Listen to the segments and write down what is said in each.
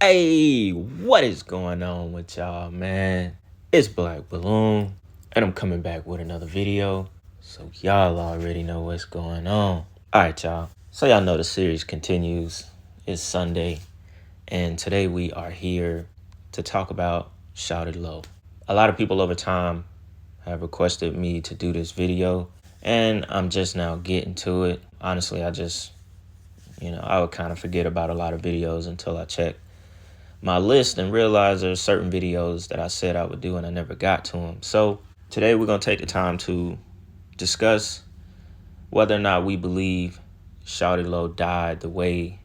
Hey, what is going on with y'all, man? It's Black Balloon, and I'm coming back with another video, so y'all already know what's going on. Alright, y'all. So y'all know the series continues. It's Sunday, and today we are here to talk about Shawty Lo. A lot of people over time have requested me to do this video, and I'm just now getting to it. Honestly, I would kind of forget about a lot of videos until I check my list and realize there's certain videos that I said I would do and I never got to them. So today we're going to take the time to discuss whether or not we believe Shawty Lo died the way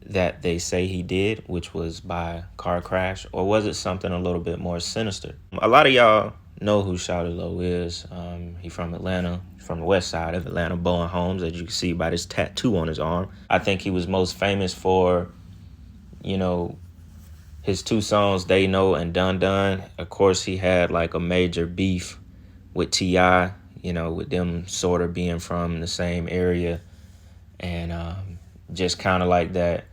that they say he did, which was by car crash, or was it something a little bit more sinister? A lot of y'all know who Shawty Lo is. He from Atlanta, from the west side of Atlanta, Bowen Homes, as you can see by this tattoo on his arm. I think he was most famous for, his two songs, They Know and Dun Dun. Of course, he had like a major beef with T.I., with them sort of being from the same area. And just kind of like that.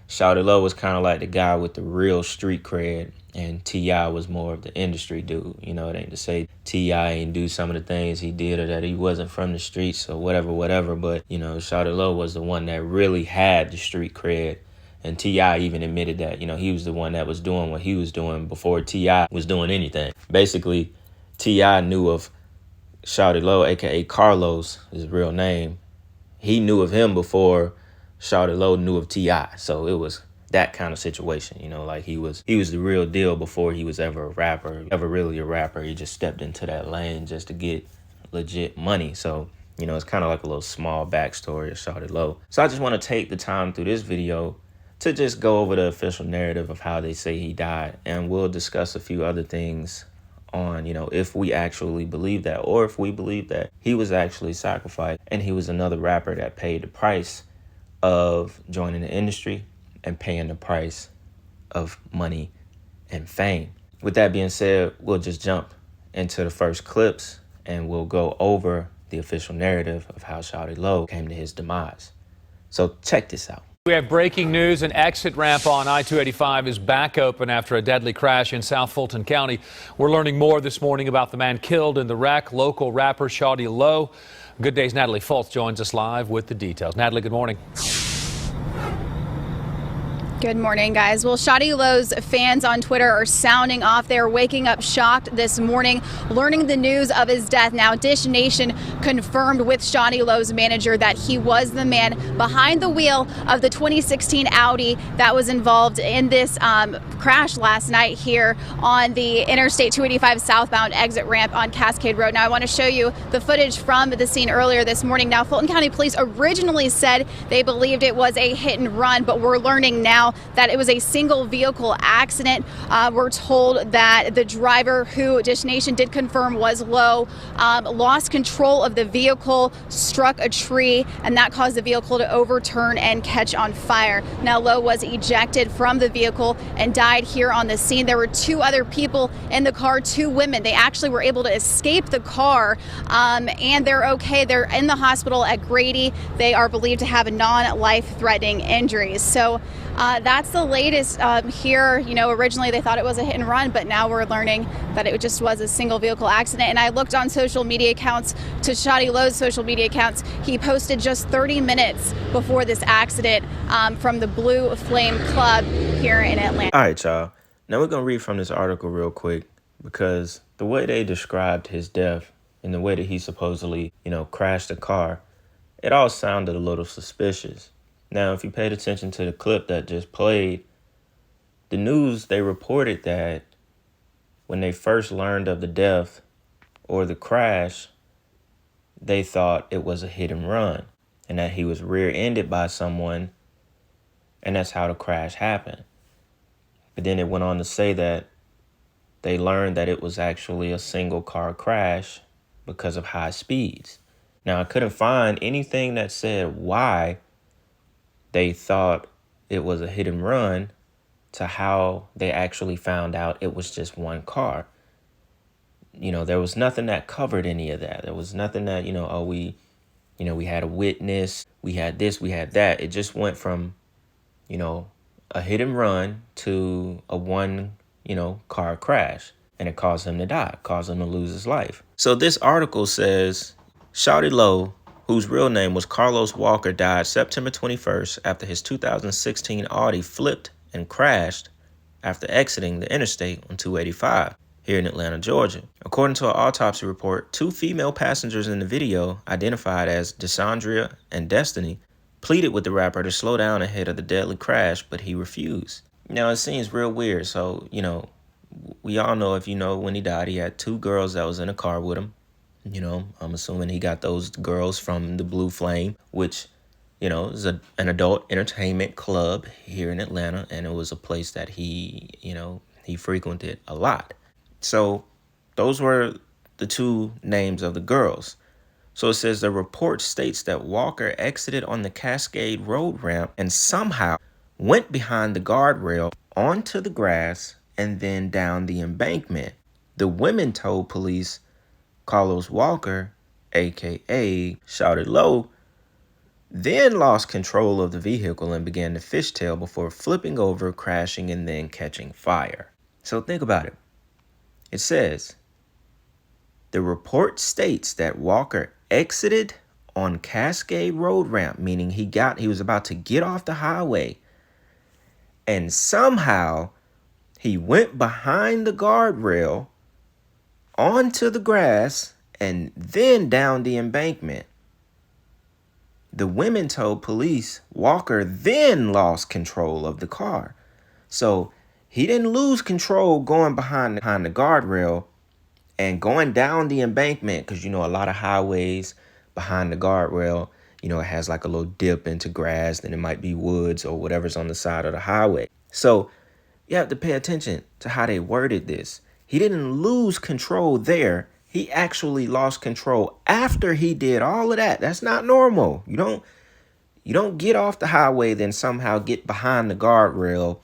Shawty Lo was kind of like the guy with the real street cred, and T.I. was more of the industry dude. It ain't to say T.I. ain't do some of the things he did or that he wasn't from the streets or whatever. But, Shawty Lo was the one that really had the street cred. And T.I. even admitted that, he was the one that was doing what he was doing before T.I. was doing anything. Basically, T.I. knew of Shawty Lo, a.k.a. Carlos, his real name. He knew of him before Shawty Lo knew of T.I. So it was that kind of situation, like he was the real deal before he was ever really a rapper. He just stepped into that lane just to get legit money. So, it's kind of like a little small backstory of Shawty Lo. So I just want to take the time through this video to just go over the official narrative of how they say he died. And we'll discuss a few other things on, if we actually believe that, or if we believe that he was actually sacrificed and he was another rapper that paid the price of joining the industry and paying the price of money and fame. With that being said, we'll just jump into the first clips and we'll go over the official narrative of how Shawty Lo came to his demise. So check this out. We have breaking news. An exit ramp on I-285 is back open after a deadly crash in South Fulton County. We're learning more this morning about the man killed in the wreck, local rapper Shawty Lo. Good Day's Natalie Fultz joins us live with the details. Natalie, good morning. Good morning, guys. Well, Shawty Lo's fans on Twitter are sounding off. They're waking up shocked this morning, learning the news of his death. Now, Dish Nation confirmed with Shawty Lo's manager that he was the man behind the wheel of the 2016 Audi that was involved in this crash last night here on the Interstate 285 southbound exit ramp on Cascade Road. Now, I want to show you the footage from the scene earlier this morning. Now, Fulton County Police originally said they believed it was a hit and run, but we're learning now that it was a single vehicle accident. We're told that the driver, who Dish Nation did confirm was Lo, lost control of the vehicle, struck a tree, and that caused the vehicle to overturn and catch on fire. Now, Lo was ejected from the vehicle and died here on the scene. There were two other people in the car, two women. They actually were able to escape the car, and they're okay. They're in the hospital at Grady. They are believed to have non-life-threatening injuries. So that's the latest here. Originally they thought it was a hit and run, but now we're learning that it just was a single vehicle accident. And I looked on social media accounts, to Shawty Lo's social media accounts. He posted just 30 minutes before this accident from the Blue Flame Club here in Atlanta. All right, y'all. Now we're going to read from this article real quick, because the way they described his death and the way that he supposedly, crashed the car, it all sounded a little suspicious. Now, if you paid attention to the clip that just played, the news, they reported that when they first learned of the death or the crash, they thought it was a hit and run and that he was rear-ended by someone, and that's how the crash happened. But then it went on to say that they learned that it was actually a single car crash because of high speeds. Now, I couldn't find anything that said why they thought it was a hit and run to how they actually found out it was just one car. There was nothing that covered any of that. There was nothing that, we had a witness, we had this, we had that. It just went from, a hit and run to a car crash, and it caused him to die, caused him to lose his life. So this article says Shawty Lowe, whose real name was Carlos Walker, died September 21st after his 2016 Audi flipped and crashed after exiting the interstate on 285 here in Atlanta, Georgia. According to an autopsy report, 2 female passengers in the video, identified as Desandria and Destiny, pleaded with the rapper to slow down ahead of the deadly crash, but he refused. Now, it seems real weird. So, we all know, if you know, when he died, he had 2 girls that was in a car with him. I'm assuming he got those girls from the Blue Flame, which, is an adult entertainment club here in Atlanta. And it was a place that he frequented a lot. So those were the 2 names of the girls. So it says the report states that Walker exited on the Cascade Road ramp and somehow went behind the guardrail onto the grass and then down the embankment. The women told police Carlos Walker, aka Shawty Lowe, then lost control of the vehicle and began to fishtail before flipping over, crashing, and then catching fire. So think about it. It says the report states that Walker exited on Cascade Road ramp, meaning he was about to get off the highway, and somehow he went behind the guardrail onto the grass and then down the embankment. The women told police Walker then lost control of the car. So he didn't lose control going behind the guardrail and going down the embankment, because, a lot of highways behind the guardrail, it has like a little dip into grass, then it might be woods or whatever's on the side of the highway. So you have to pay attention to how they worded this. He didn't lose control there. He actually lost control after he did all of that. That's not normal. You don't get off the highway, then somehow get behind the guardrail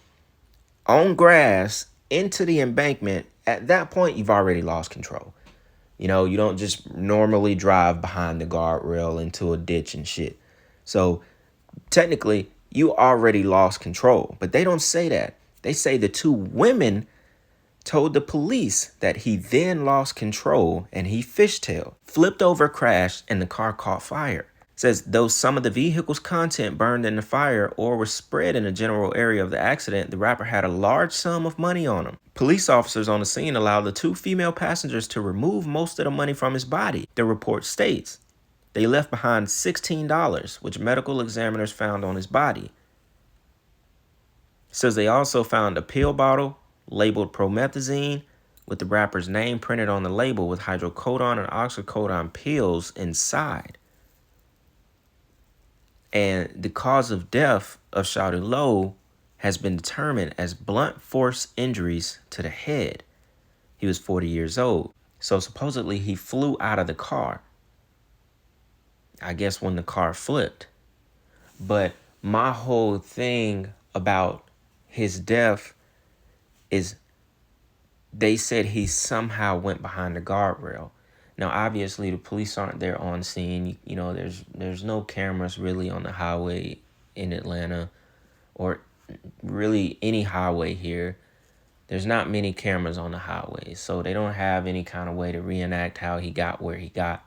on grass into the embankment. At that point, you've already lost control. You don't just normally drive behind the guardrail into a ditch and shit. So technically, you already lost control. But they don't say that. They say the 2 women told the police that he then lost control and he fishtailed, flipped over, crashed, and the car caught fire. Says though some of the vehicle's content burned in the fire or was spread in the general area of the accident, the rapper had a large sum of money on him. Police officers on the scene allowed the 2 female passengers to remove most of the money from his body. The report states they left behind $16, which medical examiners found on his body. It says they also found a pill bottle labeled promethazine with the rapper's name printed on the label with hydrocodone and oxycodone pills inside. And the cause of death of Shawty Lowe has been determined as blunt force injuries to the head. He was 40 years old. So supposedly he flew out of the car, I guess when the car flipped. But my whole thing about his death is they said he somehow went behind the guardrail. Now, obviously, the police aren't there on scene. There's no cameras really on the highway in Atlanta, or really any highway here. There's not many cameras on the highway, so they don't have any kind of way to reenact how he got where he got,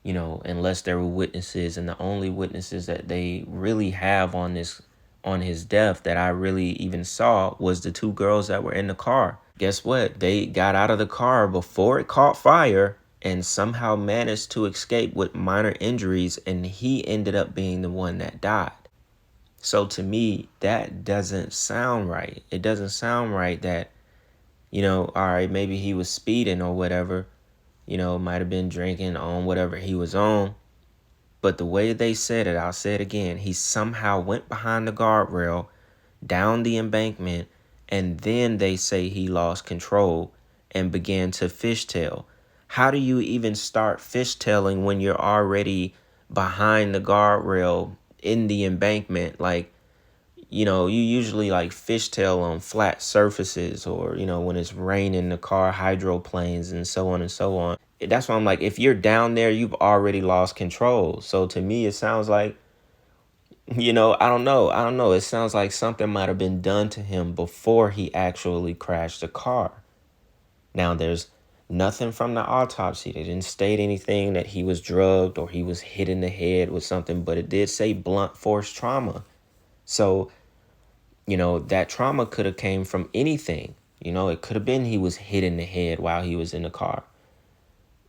unless there were witnesses. And the only witnesses that they really have on his death that I really even saw was the 2 girls that were in the car. Guess what? They got out of the car before it caught fire and somehow managed to escape with minor injuries, and he ended up being the one that died. So to me, that doesn't sound right. It doesn't sound right that, all right, maybe he was speeding or whatever, might have been drinking on whatever he was on. But the way they said it, I'll say it again, he somehow went behind the guardrail, down the embankment, and then they say he lost control and began to fishtail. How do you even start fishtailing when you're already behind the guardrail in the embankment? Like, you usually like fishtail on flat surfaces, or, when it's raining, the car hydroplanes and so on and so on. That's why I'm like, if you're down there, you've already lost control. So to me, it sounds like You know, I don't know. I don't know. It sounds like something might have been done to him before he actually crashed the car. Now, there's nothing from the autopsy. They didn't state anything that he was drugged or he was hit in the head with something, but it did say blunt force trauma. So, you know, that trauma could have came from anything. You know, it could have been he was hit in the head while he was in the car.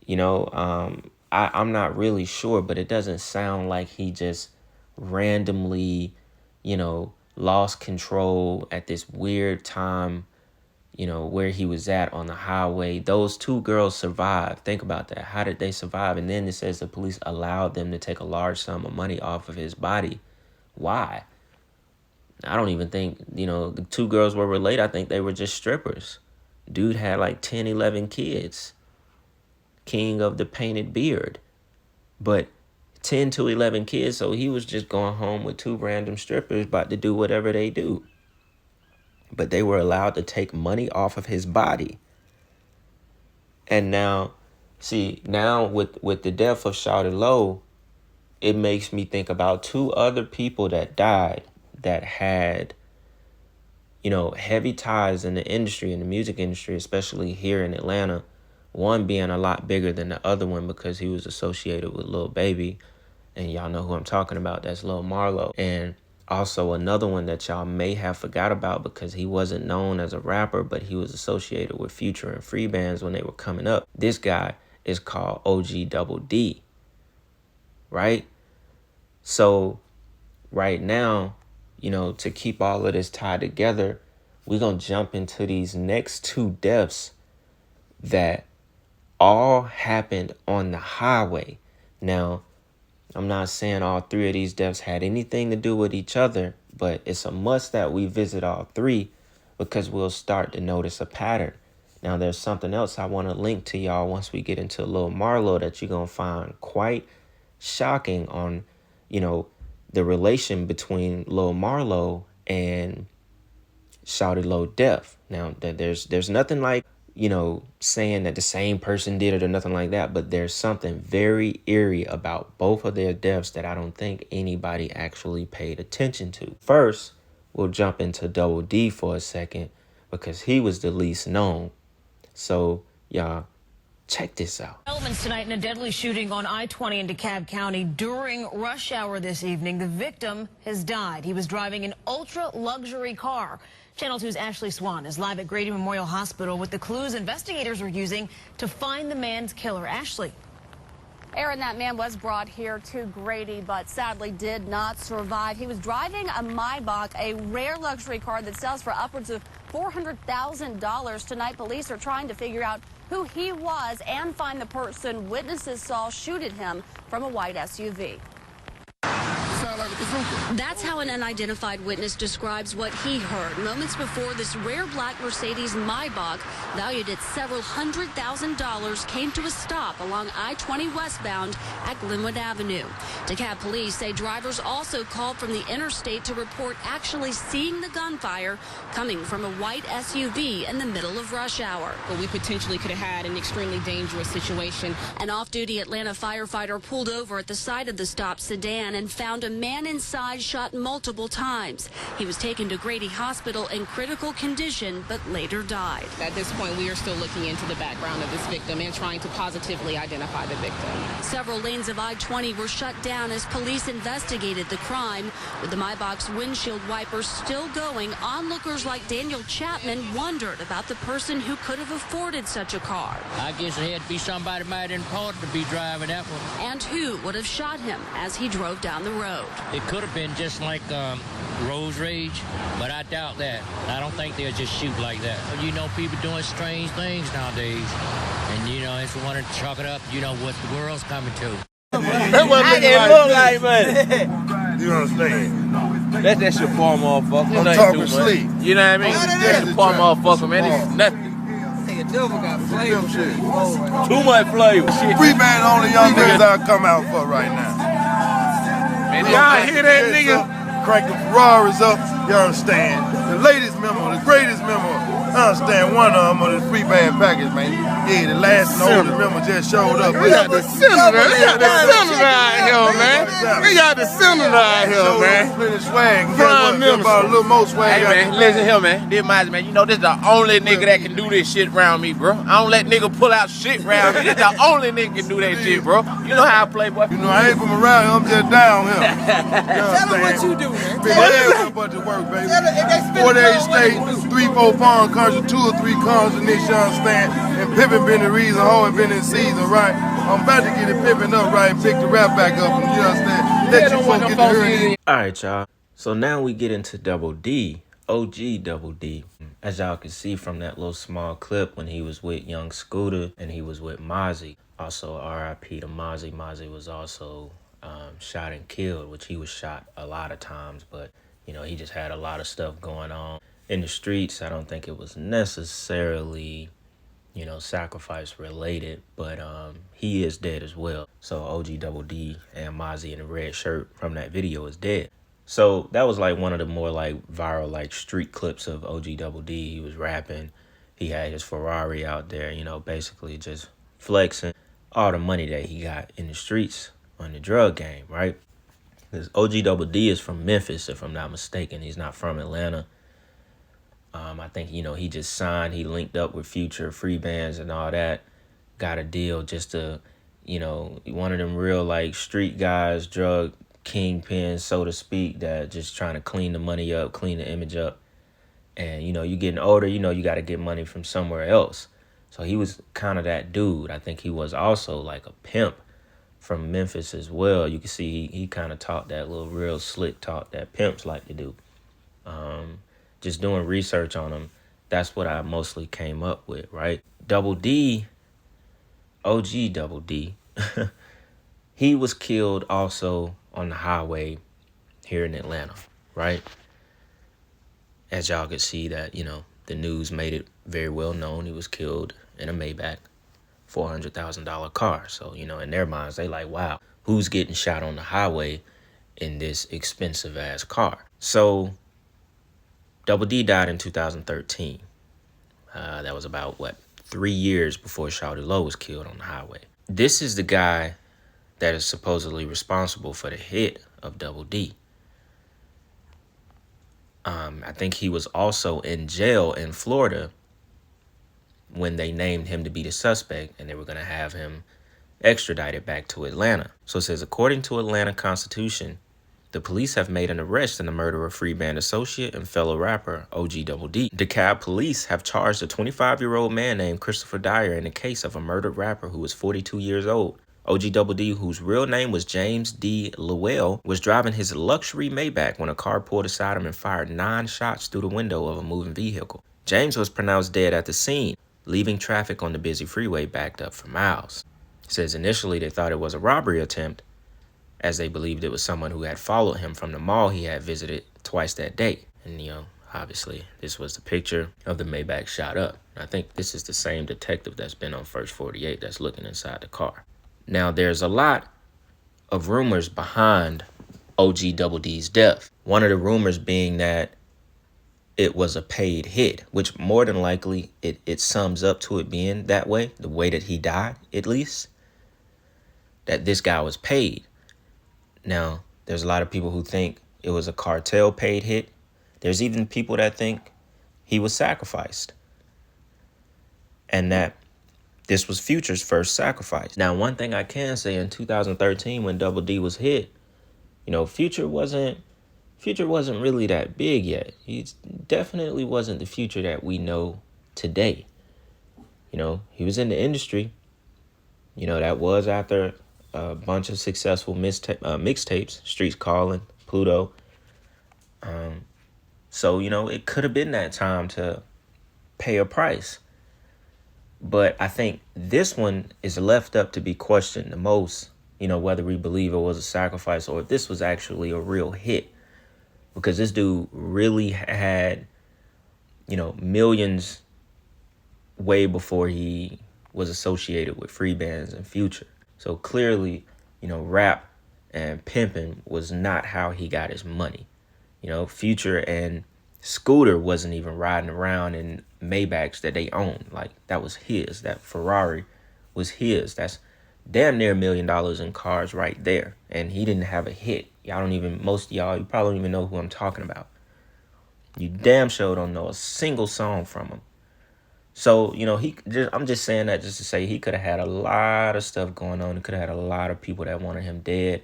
You know, I'm not really sure, but it doesn't sound like he just randomly, you know, lost control at this weird time, you know, where he was at on the highway. Those two girls survived. Think about that. How did they survive? And then it says the police allowed them to take a large sum of money off of his body. Why? I don't even think, you know, the two girls were related. I think they were just strippers. Dude had like 10, 11 kids. King of the painted beard. But 10 to 11 kids, so he was just going home with two random strippers about to do whatever they do. But they were allowed to take money off of his body. And now, see, now with the death of Shawty Low, it makes me think about two other people that died that had, you know, heavy ties in the industry, in the music industry, especially here in Atlanta. One being a lot bigger than the other one because he was associated with Lil Baby. And y'all know who I'm talking about. That's Lil Marlo. And also another one that y'all may have forgot about because he wasn't known as a rapper, but he was associated with Future and Free Bands when they were coming up. This guy is called OG Double D, right? So right now, you know, to keep all of this tied together, we're going to jump into these next two deaths that all happened on the highway. Now, I'm not saying all three of these deaths had anything to do with each other, but it's a must that we visit all three because we'll start to notice a pattern. Now, there's something else I want to link to y'all once we get into Lil Marlo that you're going to find quite shocking on, you know, the relation between Lil Marlo and Shawty Low death. Now, there's nothing like, you know, saying that the same person did it or nothing like that, but there's something very eerie about both of their deaths that I don't think anybody actually paid attention to. First, we'll jump into Double D for a second because he was the least known. So, y'all, check this out. Developments tonight in a deadly shooting on I-20 in DeKalb County during rush hour this evening. The victim has died. He was driving an ultra-luxury car. Channel 2's Ashley Swan is live at Grady Memorial Hospital with the clues investigators are using to find the man's killer. Ashley. Aaron, that man was brought here to Grady, but sadly did not survive. He was driving a Maybach, a rare luxury car that sells for upwards of $400,000. Tonight, police are trying to figure out who he was and find the person witnesses saw shoot at him from a white SUV. That's how an unidentified witness describes what he heard moments before this rare black Mercedes Maybach, valued at several $100,000, came to a stop along I-20 westbound at Glenwood Avenue. DeKalb police say drivers also called from the interstate to report actually seeing the gunfire coming from a white SUV in the middle of rush hour. But we potentially could have had an extremely dangerous situation. An off-duty Atlanta firefighter pulled over at the side of the stopped sedan and found a man inside shot multiple times. He was taken to Grady Hospital in critical condition, but later died. At this point, we are still looking into the background of this victim and trying to positively identify the victim. Several lanes of I-20 were shut down as police investigated the crime. With the Maybach's windshield wipers still going, onlookers like Daniel Chapman wondered about the person who could have afforded such a car. I guess it had to be somebody mighty important to be driving that one. And who would have shot him as he drove down the road. It could have been just like road rage, but I doubt that. I don't think they'll just shoot like that. You know, people doing strange things nowadays. And, you know, if you want to chalk it up, you know what the world's coming to. That wasn't look like money. You understand? That's your poor motherfucker. I'm talking sleep. You know what I mean? That's your poor motherfucker, man. It's nothing. Got flavor. Too much flavor. Shit. Free man, the only young niggas I come out for right now. Man, y'all hear that, nigga? Crank the Ferraris up, you understand? The latest memo, the greatest memo. I understand one of them on this free band package, man. Yeah, the last and oldest member just showed up. We got the senator. We got the senator out here, man. We got the senator out here, man. Plenty swag. Prime Minister. About a little more swag. Hey, man, listen here, man. This man, you know, this the only nigga that can do this shit around me, bro. I don't let nigga pull out shit around me. This the only nigga can do that shit, bro. You know how I play, boy. You know, I ain't from around here. I'm just down here. Tell them what you do, man. Everything but the work, baby. 48 states, 3-4 foreign countries, 2 or 3 continents, you understand? And pimping been the reason, hoe been in season, right? I'm about to get it pimping up, right? And pick the rap back up, and you understand? Let you folks get to hear it. All right, y'all. So now we get into Double D, OG Double D. As y'all can see from that little small clip when he was with Young Scooter and he was with Mozzie. Also, RIP to Mozzie. Mozzie was also shot and killed, which he was shot a lot of times, but you know, he just had a lot of stuff going on in the streets. I don't think it was necessarily, you know, sacrifice related, but he is dead as well. So OG Double D and Mozzie in the red shirt from that video is dead. So that was like one of the more like viral like street clips of OG Double D. He was rapping. He had his Ferrari out there, you know, basically just flexing all the money that he got in the streets on the drug game, right? Because OG Double D is from Memphis, if I'm not mistaken. He's not from Atlanta. I think, you know, he just signed. He linked up with Future, free bands and all that. Got a deal just to, you know, one of them real, like, street guys, drug kingpins, so to speak, that just trying to clean the money up, clean the image up. And, you know, you getting older, you know, you got to get money from somewhere else. So he was kind of that dude. I think he was also, like, a pimp from Memphis as well. You can see he kind of taught that little real slick talk that pimps like to do. Just doing research on him, that's what I mostly came up with, right? Double D, OG Double D, he was killed also on the highway here in Atlanta, right? As y'all could see that, you know, the news made it very well known he was killed in a Maybach $400,000 car. So, you know, in their minds, they like, wow, who's getting shot on the highway in this expensive ass car? So Double D died in 2013. That was about, 3 years before Shawty Low was killed on the highway. This is the guy that is supposedly responsible for the hit of Double D. I think he was also in jail in Florida when they named him to be the suspect, and they were going to have him extradited back to Atlanta. So it says, according to Atlanta Constitution, the police have made an arrest in the murder of free band associate and fellow rapper OG Double D. DeKalb police have charged a 25-year-old man named Christopher Dyer in the case of a murdered rapper who was 42 years old. OG Double D, whose real name was James D. Lewell, was driving his luxury Maybach when a car pulled aside him and fired 9 shots through the window of a moving vehicle. James was pronounced dead at the scene, leaving traffic on the busy freeway backed up for miles. It says initially they thought it was a robbery attempt, as they believed it was someone who had followed him from the mall he had visited twice that day. And, you know, obviously this was the picture of the Maybach shot up. I think this is the same detective that's been on First 48 that's looking inside the car. Now, there's a lot of rumors behind OG Double D's death. One of the rumors being that it was a paid hit, which more than likely it sums up to it being that way, the way that he died, at least, that this guy was paid. Now, there's a lot of people who think it was a cartel paid hit. There's even people that think he was sacrificed and that this was Future's first sacrifice. Now, one thing I can say, in 2013 when Double D was hit, you know, Future wasn't really that big yet. He definitely wasn't the Future that we know today. You know, he was in the industry. You know, that was after a bunch of successful mixtapes, Streets Calling, Pluto. So, you know, it could have been that time to pay a price. But I think this one is left up to be questioned the most, you know, whether we believe it was a sacrifice or if this was actually a real hit. Because this dude really had, you know, millions way before he was associated with free bands and Future. So clearly, you know, rap and pimping was not how he got his money. You know, Future and Scooter wasn't even riding around in Maybachs that they owned. Like, that was his. That Ferrari was his. That's damn near $1 million in cars right there. And he didn't have a hit. Y'all don't even, most of y'all, you probably don't even know who I'm talking about. You damn sure don't know a single song from him. So, you know, I'm just saying that just to say he could have had a lot of stuff going on. He could have had a lot of people that wanted him dead.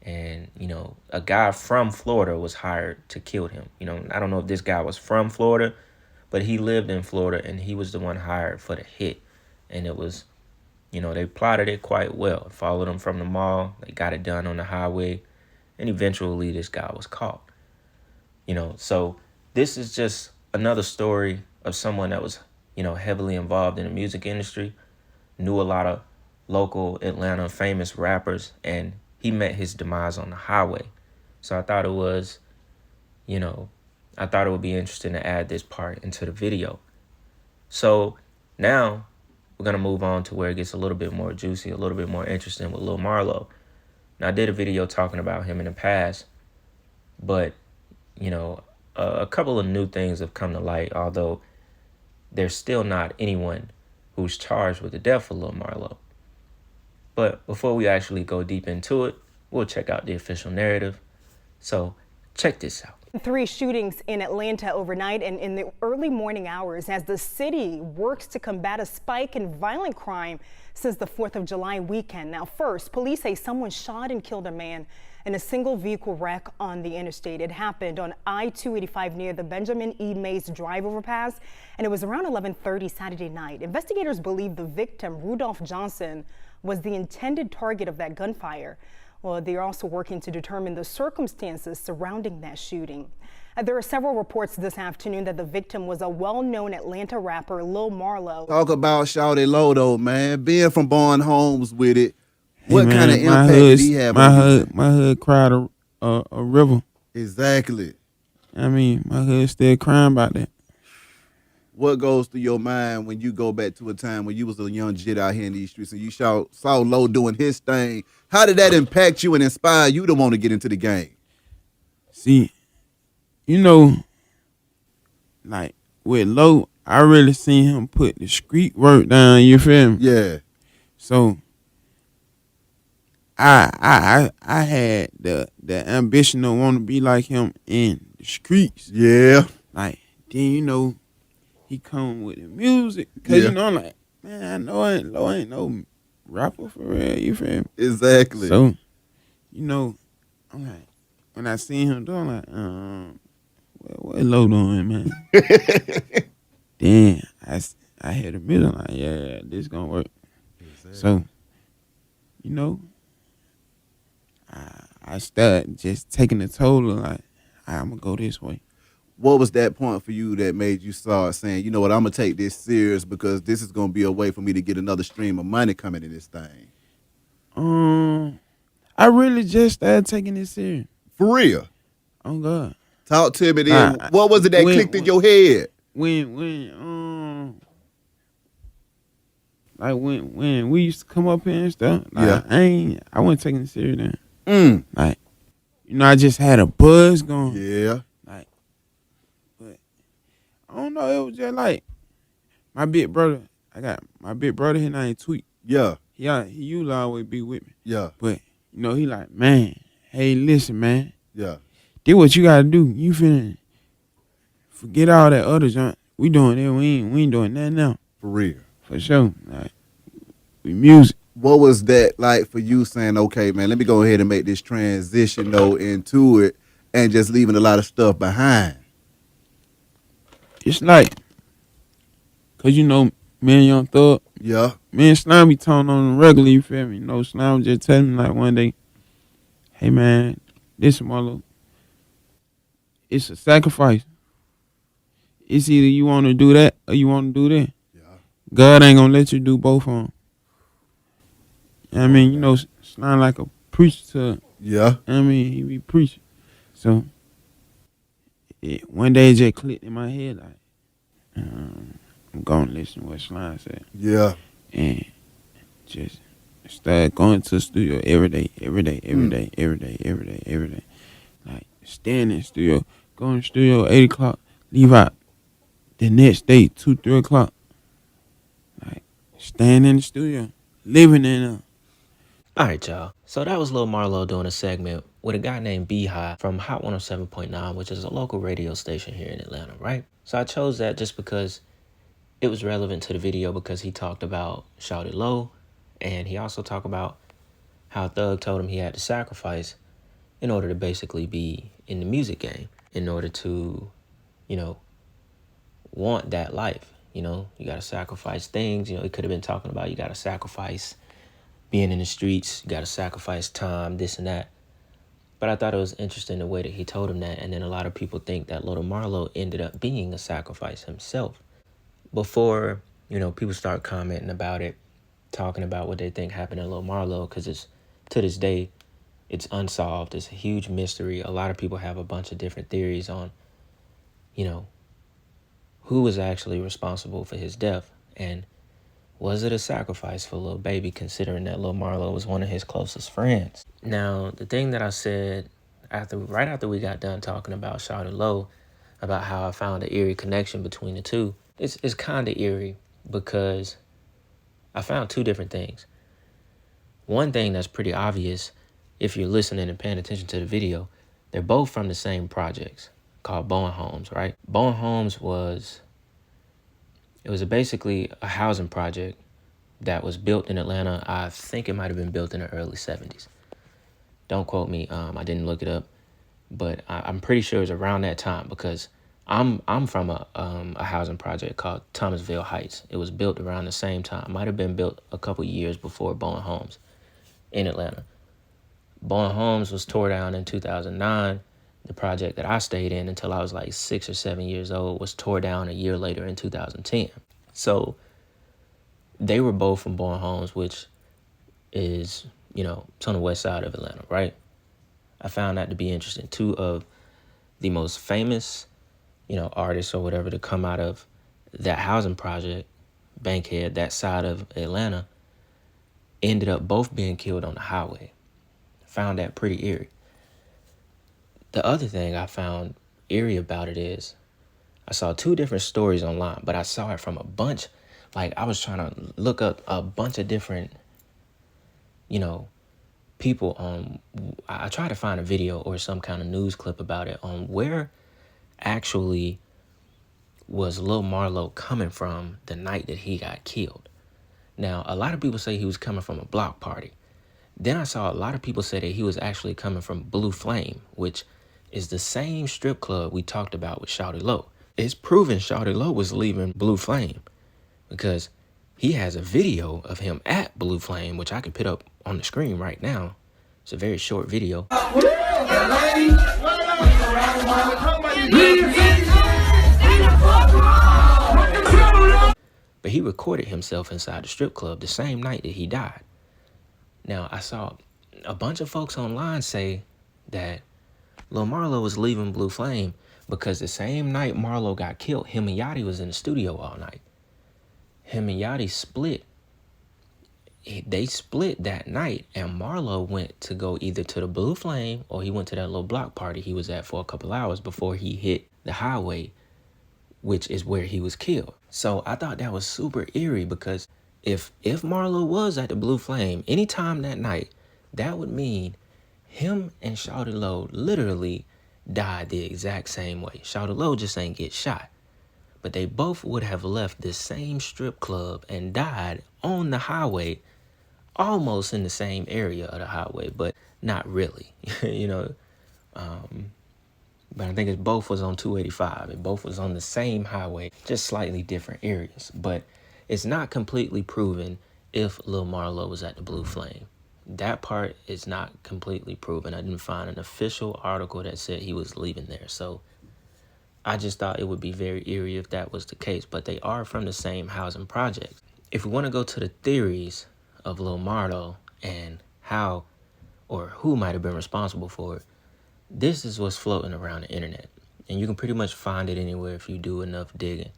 And, you know, a guy from Florida was hired to kill him. You know, I don't know if this guy was from Florida, but he lived in Florida and he was the one hired for the hit. And it was, you know, they plotted it quite well. Followed him from the mall. They got it done on the highway. And eventually this guy was caught. You know, so this is just another story of someone that was, you know, heavily involved in the music industry, knew a lot of local Atlanta famous rappers, and he met his demise on the highway. So I thought it was, you know, I thought it would be interesting to add this part into the video. So now we're going to move on to where it gets a little bit more juicy, a little bit more interesting with Lil Marlo. Now, I did a video talking about him in the past, but, you know, a couple of new things have come to light, although there's still not anyone who's charged with the death of Lil Marlo. But before we actually go deep into it, we'll check out the official narrative. So check this out. 3 shootings in Atlanta overnight and in the early morning hours as the city works to combat a spike in violent crime since the 4th of July weekend. Now, first, police say someone shot and killed a man in a single vehicle wreck on the interstate. It happened on I-285 near the Benjamin E. Mays drive overpass, and it was around 11:30 Saturday night. Investigators believe the victim, Rudolph Johnson, was the intended target of that gunfire. Well, they are also working to determine the circumstances surrounding that shooting. There are several reports this afternoon that the victim was a well-known Atlanta rapper, Lil Marlo. Talk about Shawty Low, though, man. Being from Born Homes with it, what man, kind of impact did he have on you? My hood cried a river. Exactly. I mean, my hood still crying about that. What goes through your mind when you go back to a time when you was a young jit out here in these streets and you saw Low doing his thing? How did that impact you and inspire you to want to get into the game? See, you know, like with Low, I really seen him put the street work down, you feel me? Yeah. So I had the ambition to want to be like him in the streets. Yeah. Like, then, you know, he come with the music. Because, you know, I'm like, man, I know Low ain't no rapper for real, you feel me? Exactly. So, you know, I'm like, when I seen him doing, like, what Low doing, man? Then I hear the music, like, yeah, this gonna work. Exactly. So, you know, I started just taking the toll of, like, I'm gonna go this way. What was that point for you that made you start saying, you know what, I'm going to take this serious because this is going to be a way for me to get another stream of money coming in this thing? I really just started taking this serious. For real? Oh, God. Talk to me then. What was it that clicked in your head? When we used to come up here and stuff, like, yeah. I wasn't taking it serious then. Like, you know, I just had a buzz going. Yeah. I don't know, it was just like my big brother. I got my big brother, his name Tweet. Yeah. He used to always be with me. Yeah. But, you know, he like, man, hey, listen, man. Yeah. This what you gotta do. You finna forget all that other junk. We doing it, we ain't doing that now. For real. For sure. Like, we music. What was that like for you saying, okay, man, let me go ahead and make this transition though into it and just leaving a lot of stuff behind? It's like, cause you know, me and Young Thug. Yeah. Me and Slime be talking on the regular, you feel me? You know, Slime just telling me like one day, hey man, this Marlo, it's a sacrifice. It's either you want to do that or you want to do that. Yeah. God ain't gonna let you do both of them. I mean, you know, Slime like a preacher. Yeah. I mean, he be preaching. So one day it just clicked in my head like, I'm gonna listen to what Slime said. Yeah. And just started going to the studio every day. Like, staying in the studio, going to the studio 8 o'clock, Leave out the next day, 2, 3 o'clock. Like, staying in the studio, living in there. All right, y'all. So that was Lil Marlo doing a segment with a guy named Beehive from Hot 107.9, which is a local radio station here in Atlanta, right? So I chose that just because it was relevant to the video, because he talked about Shawty Low, and he also talked about how Thug told him he had to sacrifice in order to basically be in the music game, in order to, you know, want that life. You know, you got to sacrifice things. You know, he could have been talking about you got to sacrifice being in the streets, you got to sacrifice time, this and that. But I thought it was interesting the way that he told him that. And then a lot of people think that Lil Marlo ended up being a sacrifice himself. Before, you know, people start commenting about it, talking about what they think happened to Lil Marlo, because it's, to this day, it's unsolved. It's a huge mystery. A lot of people have a bunch of different theories on, you know, who was actually responsible for his death. And was it a sacrifice for Lil Baby, considering that Lil Marlo was one of his closest friends? Now, the thing that I said right after we got done talking about Shawty Low, about how I found an eerie connection between the two, it's kind of eerie because I found two different things. One thing that's pretty obvious, if you're listening and paying attention to the video, they're both from the same projects called Bowen Homes, right? Bowen Homes was basically a housing project that was built in Atlanta. I think it might have been built in the early 70s. Don't quote me. I didn't look it up, but I'm pretty sure it was around that time, because I'm from a housing project called Thomasville Heights. It was built around the same time. Might have been built a couple years before Bowen Homes in Atlanta. Bowen Homes was tore down in 2009. The project that I stayed in until I was like 6 or 7 years old was tore down a year later in 2010. So they were both from Bowen Homes, which is, you know, it's on the west side of Atlanta, right? I found that to be interesting. Two of the most famous, you know, artists or whatever to come out of that housing project, Bankhead, that side of Atlanta, ended up both being killed on the highway. Found that pretty eerie. The other thing I found eerie about it is I saw two different stories online, but I saw it from a bunch. Like, I was trying to look up a bunch of different, you know, people on, I tried to find a video or some kind of news clip about it on where actually was Lil Marlo coming from the night that he got killed. Now, a lot of people say he was coming from a block party. Then I saw a lot of people say that he was actually coming from Blue Flame, which is the same strip club we talked about with Shawty Low. It's proven Shawty Low was leaving Blue Flame, because he has a video of him at Blue Flame, which I could put up on the screen right now. It's a very short video. But he recorded himself inside the strip club the same night that he died. Now, I saw a bunch of folks online say that Lil Marlo was leaving Blue Flame because the same night Marlo got killed, him and Yachty was in the studio all night. Him and Yachty split. They split that night, and Marlo went to go either to the Blue Flame or he went to that little block party he was at for a couple hours before he hit the highway, which is where he was killed. So I thought that was super eerie, because if Marlo was at the Blue Flame anytime that night, that would mean him and Shawty Low literally died the exact same way. Shawty Low just ain't get shot. But they both would have left this same strip club and died on the highway, almost in the same area of the highway, but not really, you know. But I think it both was on 285. It both was on the same highway, just slightly different areas. But it's not completely proven if Lil Marlo was at the Blue Flame. That part is not completely proven. I didn't find an official article that said he was leaving there. So I just thought it would be very eerie if that was the case. But they are from the same housing project. If we want to go to the theories of Lil Marlo and how or who might have been responsible for it, this is what's floating around the internet. And you can pretty much find it anywhere if you do enough digging.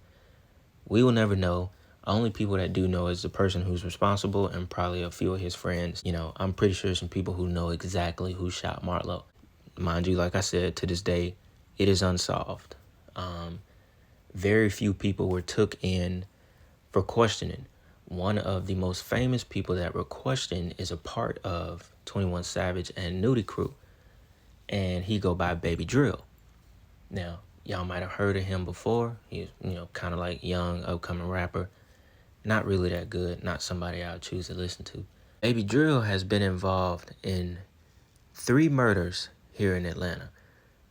We will never know. Only people that do know is the person who's responsible and probably a few of his friends. You know, I'm pretty sure some people who know exactly who shot Marlo. Mind you, like I said, to this day, it is unsolved. very few people were took in for questioning. One of the most famous people that were questioned is a part of 21 Savage and Nudie Crew, and he go by Baby Drill. Now, y'all might have heard of him before. He's, kind of like young, upcoming rapper. Not really that good, not somebody I would choose to listen to. Baby Drill has been involved in 3 murders here in Atlanta.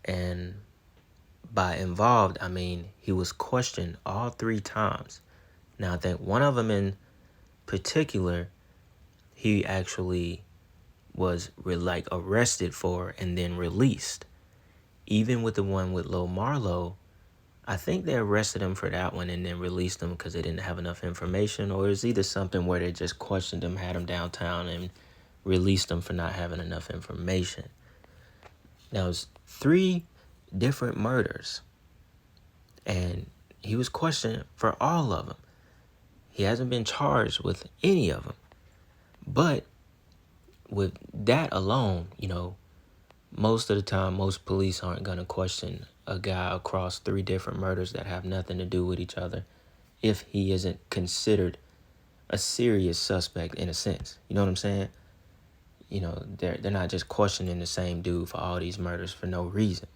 And by involved, I mean he was questioned all 3 times. Now, I think one of them in particular, he actually was arrested for and then released. Even with the one with Lil Marlo, I think they arrested him for that one and then released him because they didn't have enough information, or it's either something where they just questioned him, had him downtown, and released him for not having enough information. Now, it's 3 different murders, and he was questioned for all of them. He hasn't been charged with any of them. But with that alone, most of the time, most police aren't going to question a guy across 3 different murders that have nothing to do with each other if he isn't considered a serious suspect in a sense. You know what I'm saying? They're not just questioning the same dude for all these murders for no reason,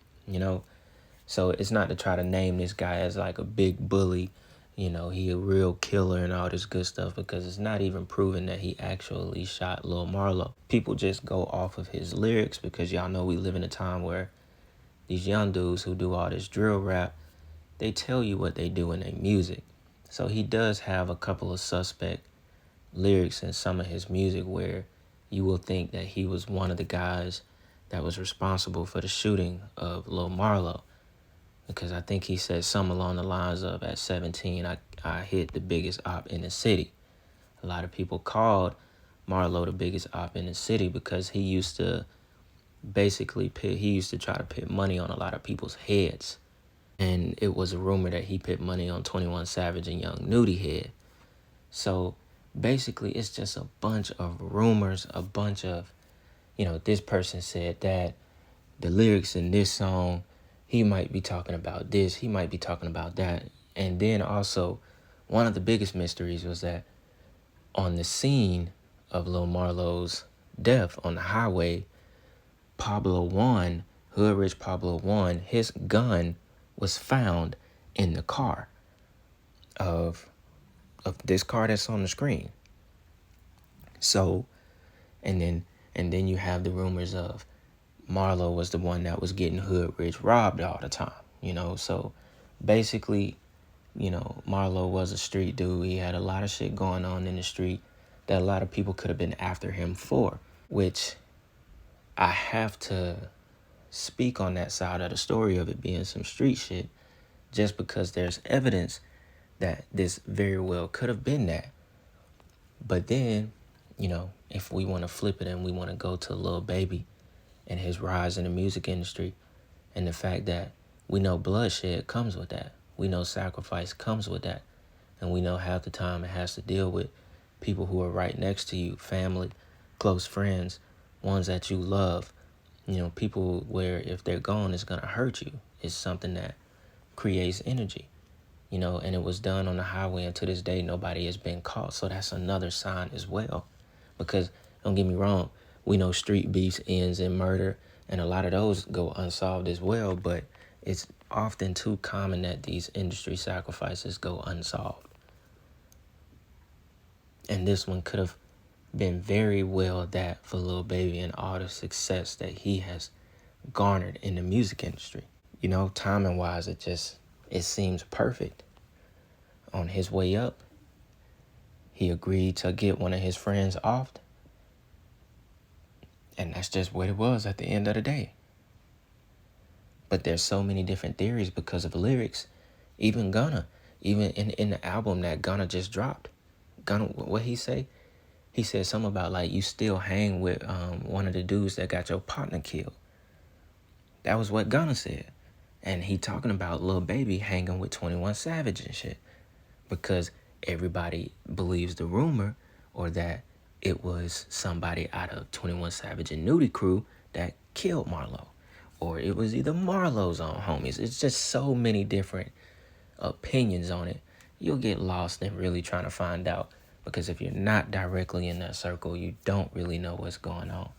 So it's not to try to name this guy as like a big bully, he a real killer and all this good stuff, because it's not even proven that he actually shot Lil Marlo. People just go off of his lyrics because y'all know we live in a time where these young dudes who do all this drill rap, they tell you what they do in their music. So he does have a couple of suspect lyrics in some of his music where you will think that he was one of the guys that was responsible for the shooting of Lil Marlo. Because I think he said something along the lines of, at 17, I hit the biggest op in the city. A lot of people called Marlo the biggest op in the city because he used to try to put money on a lot of people's heads. And it was a rumor that he put money on 21 Savage and Young Nudie head. So basically, it's just a bunch of rumors, a bunch of, this person said that, the lyrics in this song, he might be talking about this, he might be talking about that. And then also, one of the biggest mysteries was that on the scene of Lil Marlo's death on the highway, Hood Rich Pablo 1, his gun was found in the car of this car that's on the screen. So, and then you have the rumors of Marlo was the one that was getting Hood Rich robbed all the time, So basically, Marlo was a street dude. He had a lot of shit going on in the street that a lot of people could have been after him for, which I have to speak on that side of the story of it being some street shit, just because there's evidence that this very well could have been that. But then, if we want to flip it and we want to go to Lil Baby and his rise in the music industry, and the fact that we know bloodshed comes with that. We know sacrifice comes with that. And we know half the time it has to deal with people who are right next to you, family, close friends, ones that you love. People where if they're gone, it's going to hurt you. It's something that creates energy, and it was done on the highway, and to this day, nobody has been caught. So that's another sign as well. Because, don't get me wrong, we know street beefs ends in murder, and a lot of those go unsolved as well, but it's often too common that these industry sacrifices go unsolved. And this one could have been very well that for Lil Baby and all the success that he has garnered in the music industry. Timing wise, it seems perfect. On his way up, he agreed to get one of his friends off. And that's just what it was at the end of the day. But there's so many different theories because of lyrics. Even Gunna, even in the album that Gunna just dropped. Gunna, what he say? He said something about you still hang with one of the dudes that got your partner killed. That was what Gunna said. And he talking about Lil Baby hanging with 21 Savage and shit. Because everybody believes the rumor, or that it was somebody out of 21 Savage and Nudie Crew that killed Marlo. Or it was either Marlo's own homies. It's just so many different opinions on it, you'll get lost in really trying to find out. Because if you're not directly in that circle, you don't really know what's going on.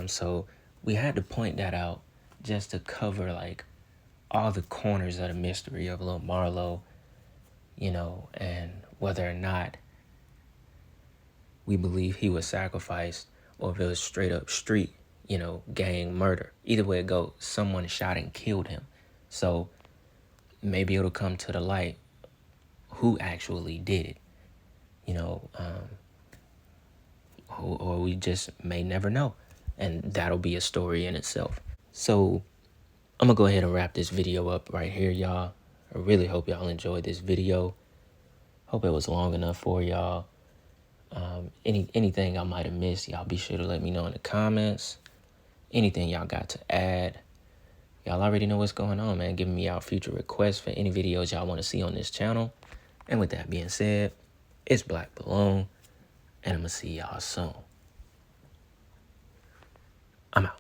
So we had to point that out just to cover like all the corners of the mystery of Lil Marlo, and whether or not we believe he was sacrificed or if it was straight up street, gang murder. Either way it goes, someone shot and killed him. So maybe it'll come to the light who actually did it, or we just may never know. And that'll be a story in itself. So I'm gonna go ahead and wrap this video up right here, y'all. I really hope y'all enjoyed this video. Hope it was long enough for y'all. Anything I might have missed, y'all be sure to let me know in the comments. Anything y'all got to add. Y'all already know what's going on, man. Giving me out future requests for any videos y'all want to see on this channel. And with that being said, it's Black Balloon, and I'm gonna see y'all soon. I'm out.